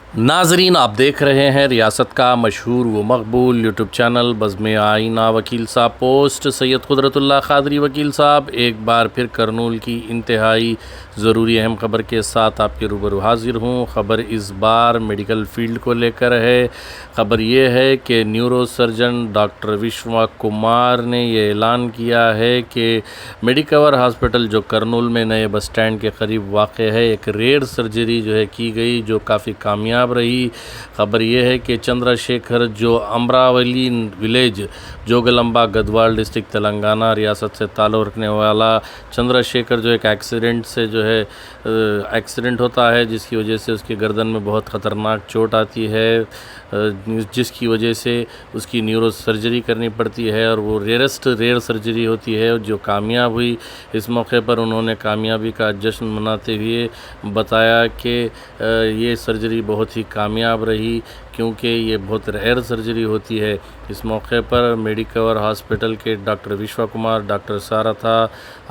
नाजरीन, आप देख रहे हैं रियासत का मशहूर व मकबूल यूट्यूब चैनल बज़्म आईना। वकील साहब पोस्ट सैयद कुदरतुल्लाह क़ादरी वकील साहब एक बार फिर करनूल की इंतहाई ज़रूरी अहम ख़बर के साथ आपके रूबरू हाजिर हूँ। ख़बर इस बार मेडिकल फील्ड को लेकर है। ख़बर ये है कि न्यूरो सर्जन डॉक्टर विश्वा कुमार ने ये ऐलान किया है कि मेडिकवर हॉस्पिटल जो करनूल में नए बस स्टैंड के करीब वाक़ है, एक रेयर सर्जरी जो है की गई, जो काफ़ी कामयाब रही। ख़बर यह है कि चंद्रशेखर जो अमरावली विलेज जोगलंबा गढ़वाल डिस्ट्रिक्ट तेलंगाना रियासत से ताल्लुक़ रखने वाला चंद्रशेखर जो एक एक्सीडेंट से जो है एक्सीडेंट होता है, जिसकी वजह से उसकी गर्दन में बहुत ख़तरनाक चोट आती है, जिसकी वजह से उसकी न्यूरो सर्जरी करनी पड़ती है और वो रेयर सर्जरी होती है जो कामयाब हुई। इस मौके पर उन्होंने कामयाबी का जश्न मनाते हुए बताया कि ये सर्जरी बहुत ही कामयाब रही, क्योंकि ये बहुत रेयर सर्जरी होती है। इस मौके पर मेडिकवर हॉस्पिटल के डॉक्टर विश्वा कुमार, डॉक्टर सारथा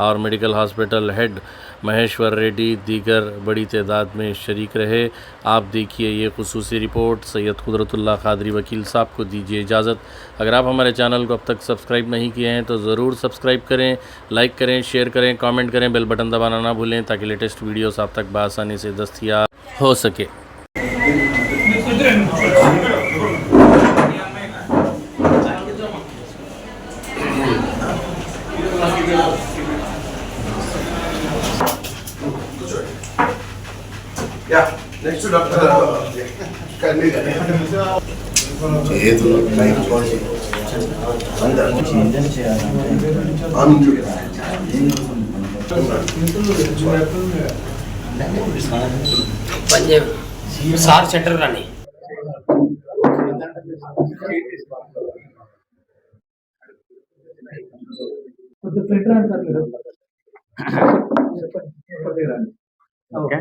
और medical hospital head Maheshwar Reddy दीगर बड़ी तादाद में शरीक रहे। आप देखिए ये खुसूसी रिपोर्ट। सैयद कुदरतुल्लाह क़ादरी वकील साहब को दीजिए इजाज़त। अगर आप हमारे चैनल को अब तक सब्सक्राइब नहीं किए हैं तो ज़रूर सब्सक्राइब करें, लाइक करें, शेयर करें, कमेंट करें, बेल बटन दबाना ना भूलें ताकि लेटेस्ट वीडियोस आप तक बआसानी से दस्तयाब हो सके। Yeah, next to Dr. Karni. Sir centre రాని Okay.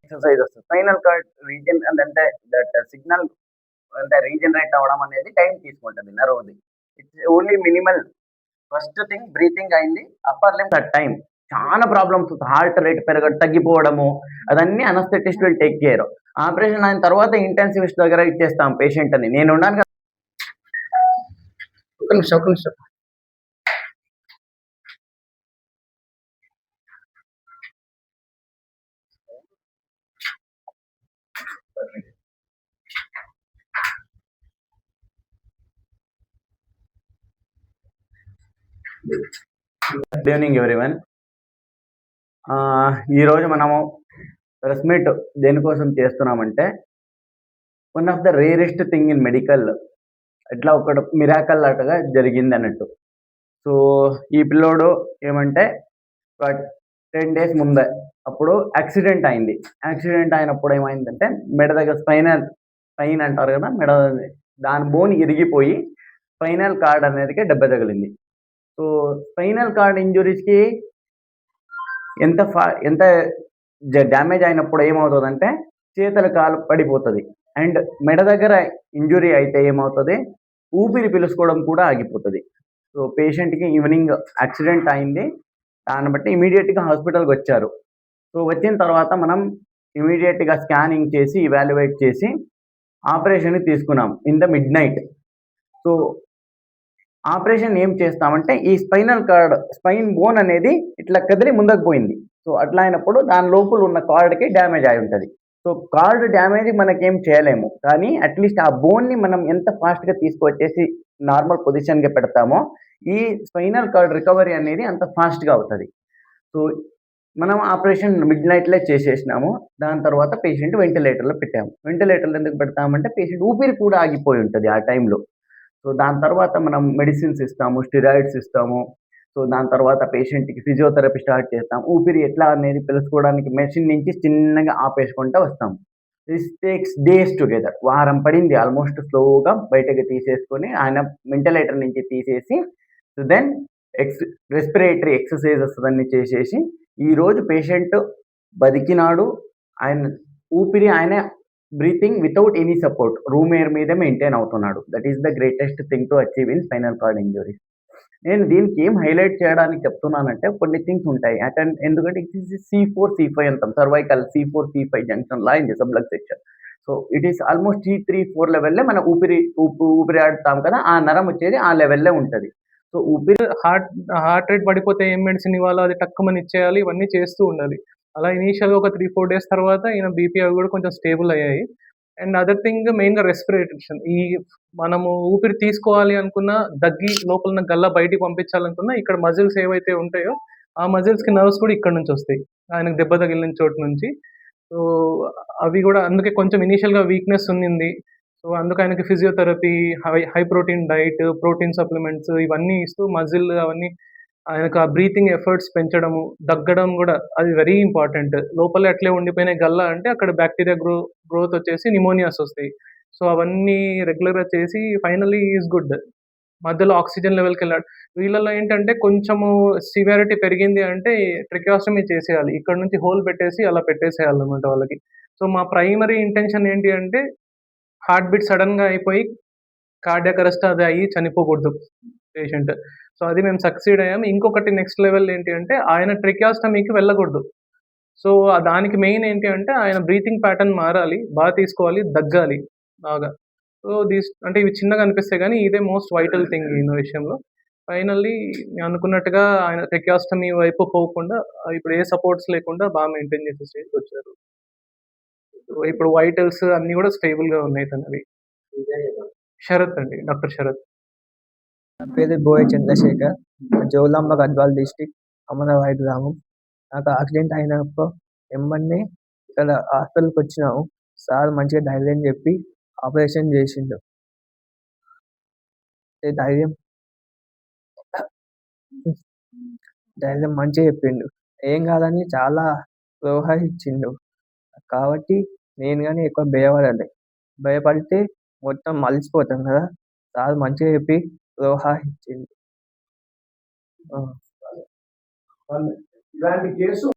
Exercise వస్తుంది స్పైనల్ కార్డ్ రీజన్ అంటే దట్ సిగ్నల్ అంటే రీజనరేట్ అవ్వడం అనేది టైం తీసుకుంటుంది నర్వ్ది. It's only minimal. First thing breathing అయింది, అప్పర్ లింబ్ దట్ టైం చాలా ప్రాబ్లమ్స్, హార్ట్ రేట్ తగ్గిపోవడము, అదన్నీ anaesthetist will take care. Operation అయిన తర్వాత ఇంటెన్సివిస్ట్ దగ్గర ఇచ్చేస్తాం పేషెంట్ అని. నేను ఉన్నాను. ఒక నిమిషం గుడ్ ఈవినింగ్ ఎవ్రీవన్. ఈరోజు మనము ప్రెస్ మీట్ దేనికోసం చేస్తున్నామంటే, one of the rarest thing in medical ఇట్లా ఒక మిరాకల్ లాగా జరిగింది అన్నట్టు. సో ఈ పిల్లోడు ఏమంటే 10 days ముందే అప్పుడు యాక్సిడెంట్ అయింది. యాక్సిడెంట్ అయినప్పుడు ఏమైందంటే మెడ దగ్గర స్పైన్ అంటారు కదా, మెడ దాని బోన్ ఇరిగిపోయి స్పైనల్ కార్డ్ అనేది దెబ్బ తగిలింది. సో స్పైనల్ కార్డ్ ఇంజురీస్కి ఎంత డ్యామేజ్ అయినప్పుడు ఏమవుతుందంటే చేతుల కాలు పడిపోతుంది. అండ్ మెడ దగ్గర ఇంజురీ అయితే ఏమవుతుంది, ఊపిరి పీల్చుకోవడం కూడా ఆగిపోతుంది. సో పేషెంట్కి ఈవినింగ్ యాక్సిడెంట్ అయింది, దాన్ని బట్టి ఇమీడియట్గా హాస్పిటల్కి వచ్చారు. సో వచ్చిన తర్వాత మనం ఇమీడియట్గా స్కానింగ్ చేసి ఇవాల్యుయేట్ చేసి ఆపరేషన్కి తీసుకున్నాం in the mid night. So operation ఏం చేస్తామంటే, ఈ స్పైన్ బోన్ అనేది ఇట్లా కదిలి ముందుకు పోయింది. సో అట్లా అయినప్పుడు దాని లోపల ఉన్న కార్డ్కి డ్యామేజ్ అయి ఉంటుంది. సో కార్డ్ డ్యామేజ్ మనకేం చేయలేము, కానీ అట్లీస్ట్ ఆ బోన్ని మనం ఎంత ఫాస్ట్గా తీసుకొచ్చేసి నార్మల్ పొజిషన్గా పెడతామో ఈ స్పైనల్ కార్డ్ రికవరీ అనేది అంత ఫాస్ట్గా అవుతుంది. సో మనం ఆపరేషన్ మిడ్ నైట్లో చేసేసినాము. దాని తర్వాత పేషెంట్ వెంటిలేటర్లో పెట్టాము. వెంటిలేటర్లో ఎందుకు పెడతామంటే పేషెంట్ ఊపిరి కూడా ఆగిపోయి ఉంటుంది ఆ టైంలో. సో దాని తర్వాత మనం మెడిసిన్స్ ఇస్తాము, స్టిరాయిడ్స్ ఇస్తాము. సో దాని తర్వాత పేషెంట్కి ఫిజియోథెరపీ స్టార్ట్ చేస్తాం. ఊపిరి ఎట్లా అనేది తెలుసుకోవడానికి మెషిన్ నుంచి చిన్నగా ఆపేసుకుంటూ వస్తాం. This takes days together. వారం పడింది ఆల్మోస్ట్ స్లోగా బయటకు తీసేసుకొని ఆయన వెంటిలేటర్ నుంచి తీసేసి, సో దెన్ రెస్పిరేటరీ ఎక్సర్సైజెస్ అన్నీ చేసేసి ఈరోజు పేషెంట్ బతికినాడు. ఆయన ఊపిరి ఆయన breathing without any support room air మీదే మెయింటైన్ అవుతున్నాడు. That is the greatest thing to achieve in spinal cord injuries. నేను దీనికి ఏం హైలైట్ చేయడానికి చెప్తున్నానంటే కొన్ని థింగ్స్ ఉంటాయి. ఎందుకంటే C4, C5 అంటాం, సర్వైకల్ C4, C5 జంక్షన్ లా in the subluxation. So it is almost T3-4 లెవెల్లే మన ఊపిరి ఆడుతాం కదా, ఆ నరం వచ్చేది ఆ లెవెల్లే ఉంటది. సో ఊపిరి హార్ట్ రేట్ పడిపోతే ఏం మెడిసిన్ ఇవ్వాలో అది టక్కుమని ఇచ్చేయాలి. ఇవన్నీ చేస్తూ ఉండాలి. అలా ఇనీషియల్‌గా ఒక 3-4 డేస్ తర్వాత ఈయన బీపీ అవి గూడా కొంచెం స్టేబుల్ అయ్యాయి. అండ్ అదర్ థింగ్ మెయిన్‌గా రెస్పిరేషన్. మనము ఊపిరి తీసుకోవాలి అనుకున్నా, దగ్గి లోపల ఉన్న గల్ల బయటికి పంపించాలనుకున్నా ఇక్కడ మజిల్స్ ఏవైతే ఉంటాయో, ఆ మజిల్స్‌కి నర్వ్స్ కూడా ఇక్కడి నుంచొస్తాయి. ఆయనకు దెబ్బ తగిలిన చోటు నుంచి. సో, అవి గూడా అందుకే కొంచెం ఇనీషియల్‌గా వీక్‌నెస్ ఉన్నింది. సో, అందుకు ఆయనకి physiotherapy, high protein diet, protein supplements ఇవన్నీ ఇస్తూ మజిల్ అవన్నీ ఆయనకు ఆ బ్రీతింగ్ ఎఫర్ట్స్ పెంచడము, దగ్గడం గూడా అది వెరీ ఇంపార్టెంట్. లోపలే అట్లే ఉండిపోయిన గల్ల అంటే అక్కడ బాక్టీరియా గ్రోత్ వచ్చేసి న్యూమోనియాస్ వస్తాయి. సో, అవన్నీ రెగ్యులర్‌గా చేసి ఫైనల్లీ హి ఈస్ గుడ్. మధ్యలో ఆక్సిజన్ లెవెల్‌కెళ్ళాడు. వీళ్ళలో ఏంటంటే కొంచెము సివియారిటీ పెరిగింది అంటే ట్రెకియోస్టమీ చేసేయాలి. ఇక్కడ నుంచి హోల్ పెట్టేసి అలా పెట్టేసేయాలన్నమాట వాళ్ళకి. సో, మా ప్రైమరీ ఇంటెన్షన్ ఏంటి అంటే హార్ట్ బీట్ సడెన్‌గా అయిపోయి కార్డియాక్ అరెస్ట్ అది అయ్యి చనిపోకూడదు పేషెంట్. సో, అది మేము సక్సీడ్ అయ్యాము. ఇంకొకటి నెక్స్ట్ లెవెల్ ఏంటి అంటే ఆయన ట్రెకియోస్టమీకి వెళ్ళకూడదు. సో, దానికి మెయిన్ ఏంటి అంటే ఆయన బ్రీతింగ్ ప్యాటర్న్ మారాలి, తీసుకోవాలి, దగ్గాలి బాగా. సో, అంటే ఇవి చిన్నగా అనిపిస్తాయి గానీ ఇదే మోస్ట్ వైటల్ థింగ్ ఈయన విషయంలో. ఫైనల్లీ అనుకున్నట్టుగా ఆయన ట్రెకియోస్టమీ వైపు పోకుండా ఇప్పుడు ఏ సపోర్ట్స్ లేకుండా మెయింటైన్ చేసే స్టేజ్‌కొచ్చారు. ఇప్పుడు వైటల్స్ అన్నీ గూడా స్టేబుల్‌గా ఉన్నాయి తనవి. శరత్ అండి. డాక్టర్ శరత్. నా పేరు బోయ చంద్రశేఖర్. జోగులాంబ గద్వాల్ డిస్ట్రిక్ట్ అమరవాయి గ్రామం. నాకు యాక్సిడెంట్ అయినప్పుడు ఎమ్మన్నే ఇక్కడ హాస్పిటల్‌కి వచ్చినాము. సార్ మంచిగా ధైర్యం చెప్పి ఆపరేషన్ చేసిండు. ధైర్యం మంచిగా చెప్పిండు. ఏం కాదని చాలా ప్రోత్సహించిండు. కాబట్టి నేను గాని ఎక్కువ భయపడలే. భయపడితే మొత్తం మలిసిపోతాం కదా! సార్ మంచిగా చెప్పి ప్రోత్సహించిండు. ఇలాంటి కేసు